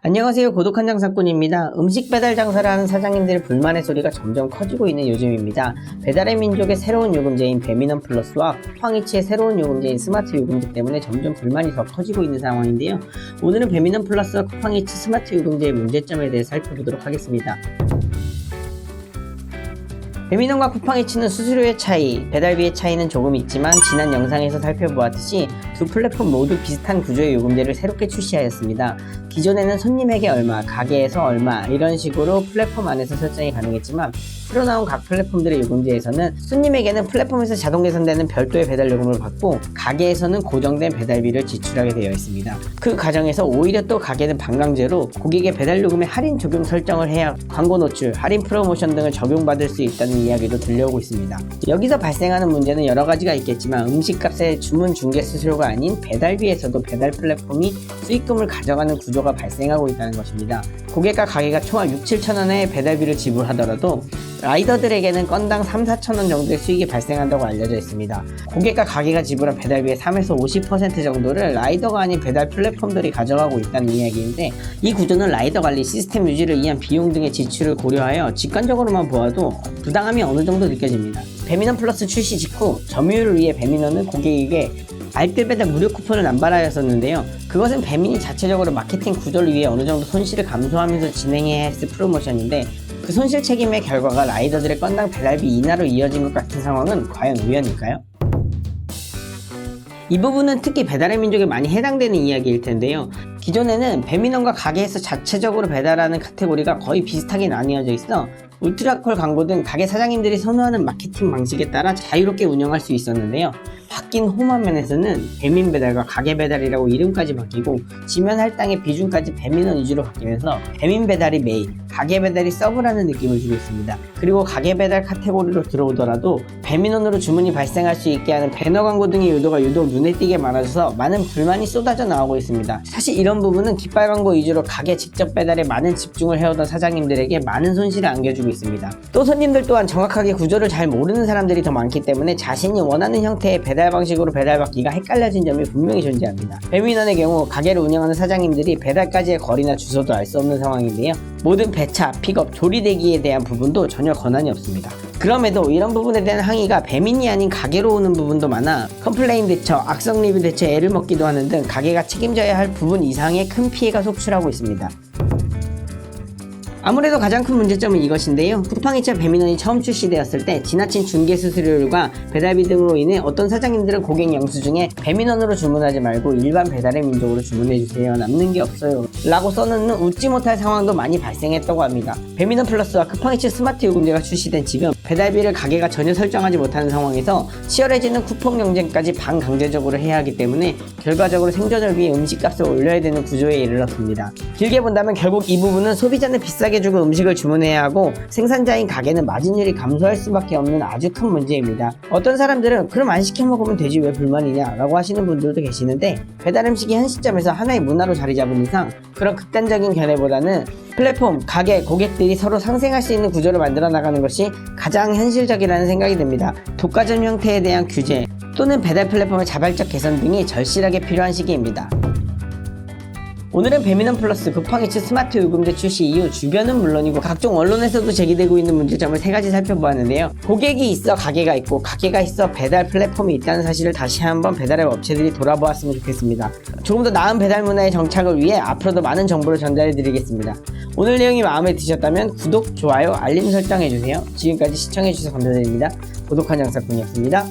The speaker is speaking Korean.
안녕하세요. 고독한 장사꾼입니다. 음식 배달 장사를 하는 사장님들의 불만의 소리가 점점 커지고 있는 요즘입니다. 배달의 민족의 새로운 요금제인 배민원 플러스와 쿠팡이츠의 새로운 요금제인 스마트 요금제 때문에 점점 불만이 더 커지고 있는 상황인데요. 오늘은 배민원 플러스와 쿠팡이츠 스마트 요금제의 문제점에 대해 살펴보도록 하겠습니다. 배민원과 쿠팡이츠는 수수료의 차이, 배달비의 차이는 조금 있지만 지난 영상에서 살펴보았듯이 두 플랫폼 모두 비슷한 구조의 요금제를 새롭게 출시하였습니다. 기존에는 손님에게 얼마, 가게에서 얼마 이런 식으로 플랫폼 안에서 설정이 가능했지만 새로 나온 각 플랫폼들의 요금제에서는 손님에게는 플랫폼에서 자동 계산되는 별도의 배달 요금을 받고 가게에서는 고정된 배달비를 지출하게 되어 있습니다. 그 과정에서 오히려 또 가게는 반강제로 고객의 배달 요금에 할인 적용 설정을 해야 광고 노출, 할인 프로모션 등을 적용받을 수 있다는 이야기도 들려오고 있습니다. 여기서 발생하는 문제는 여러 가지가 있겠지만 음식값의 주문 중개 수수료가 아닌 배달비에서도 배달 플랫폼이 수익금을 가져가는 구조가 발생하고 있다는 것입니다. 고객과 가게가 총합 6-7천원의 배달비를 지불하더라도 라이더들에게는 건당 3-4천원 정도의 수익이 발생한다고 알려져 있습니다. 고객과 가게가 지불한 배달비의 3-50% 정도를 라이더가 아닌 배달 플랫폼들이 가져가고 있다는 이야기인데, 이 구조는 라이더 관리, 시스템 유지를 위한 비용 등의 지출을 고려하여 직관적으로만 보아도 부당함이 어느 정도 느껴집니다. 배민원 플러스 출시 직후 점유율을 위해 배민원은 고객에게 알뜰 배달 무료 쿠폰을 남발하였었는데요. 그것은 배민이 자체적으로 마케팅 구조를 위해 어느 정도 손실을 감수하면서 진행해야 했을 프로모션인데, 그 손실 책임의 결과가 라이더들의 건당 배달비 인하로 이어진 것 같은 상황은 과연 우연일까요? 이 부분은 특히 배달의 민족에 많이 해당되는 이야기일 텐데요. 기존에는 배민원과 가게에서 자체적으로 배달하는 카테고리가 거의 비슷하게 나뉘어져 있어 울트라콜 광고 등 가게 사장님들이 선호하는 마케팅 방식에 따라 자유롭게 운영할 수 있었는데요. 바뀐 홈화면에서는 배민 배달과 가게 배달이라고 이름까지 바뀌고 지면 할당의 비중까지 배민원 위주로 바뀌면서 배민 배달이 메인, 가게 배달이 서브라는 느낌을 주고 있습니다. 그리고 가게 배달 카테고리로 들어오더라도 배민원으로 주문이 발생할 수 있게 하는 배너 광고 등의 요도가 유독 눈에 띄게 많아져서 많은 불만이 쏟아져 나오고 있습니다. 사실 이런 부분은 깃발 광고 위주로 가게 직접 배달에 많은 집중을 해오던 사장님들에게 많은 손실을 안겨주고 있습니다. 또 손님들 또한 정확하게 구조를 잘 모르는 사람들이 더 많기 때문에 자신이 원하는 형태의 배달 방식으로 배달받기가 헷갈려진 점이 분명히 존재합니다. 배민원의 경우 가게를 운영하는 사장님들이 배달까지의 거리나 주소도 알 수 없는 상황인데요. 모든 배차, 픽업, 조리대기에 대한 부분도 전혀 권한이 없습니다. 그럼에도 이런 부분에 대한 항의가 배민이 아닌 가게로 오는 부분도 많아 컴플레인 대처, 악성 리뷰 대처에 애를 먹기도 하는 등 가게가 책임져야 할 부분 이상의 큰 피해가 속출하고 있습니다. 아무래도 가장 큰 문제점은 이것인데요. 쿠팡이츠와 배민원이 처음 출시되었을 때 지나친 중개 수수료율과 배달비 등으로 인해 어떤 사장님들은 고객 영수증에 배민원으로 주문하지 말고 일반 배달의 민족으로 주문해주세요, 남는 게 없어요 라고 써놓는 웃지 못할 상황도 많이 발생했다고 합니다. 배민원 플러스와 쿠팡이츠 스마트 요금제가 출시된 지금 배달비를 가게가 전혀 설정하지 못하는 상황에서 치열해지는 쿠폰 경쟁까지 반강제적으로 해야 하기 때문에 결과적으로 생존을 위해 음식값을 올려야 되는 구조에 이르렀습니다. 길게 본다면 결국 이 부분은 소비자는 비싸게 주고 음식을 주문해야 하고 생산자인 가게는 마진율이 감소할 수밖에 없는 아주 큰 문제입니다. 어떤 사람들은 그럼 안 시켜 먹으면 되지 왜 불만이냐 라고 하시는 분들도 계시는데, 배달 음식이 현 시점에서 하나의 문화로 자리 잡은 이상 그런 극단적인 견해보다는 플랫폼, 가게, 고객들이 서로 상생할 수 있는 구조를 만들어 나가는 것이 가장 현실적이라는 생각이 듭니다. 독과점 형태에 대한 규제 또는 배달 플랫폼의 자발적 개선 등이 절실하게 필요한 시기입니다. 오늘은 배민원 플러스 쿠팡이츠 스마트 요금제 출시 이후 주변은 물론이고 각종 언론에서도 제기되고 있는 문제점을 3가지 살펴보았는데요. 고객이 있어 가게가 있고 가게가 있어 배달 플랫폼이 있다는 사실을 다시 한번 배달앱 업체들이 돌아보았으면 좋겠습니다. 조금 더 나은 배달 문화의 정착을 위해 앞으로도 많은 정보를 전달해 드리겠습니다. 오늘 내용이 마음에 드셨다면 구독, 좋아요, 알림 설정해주세요. 지금까지 시청해주셔서 감사드립니다. 고독한 장사꾼이었습니다.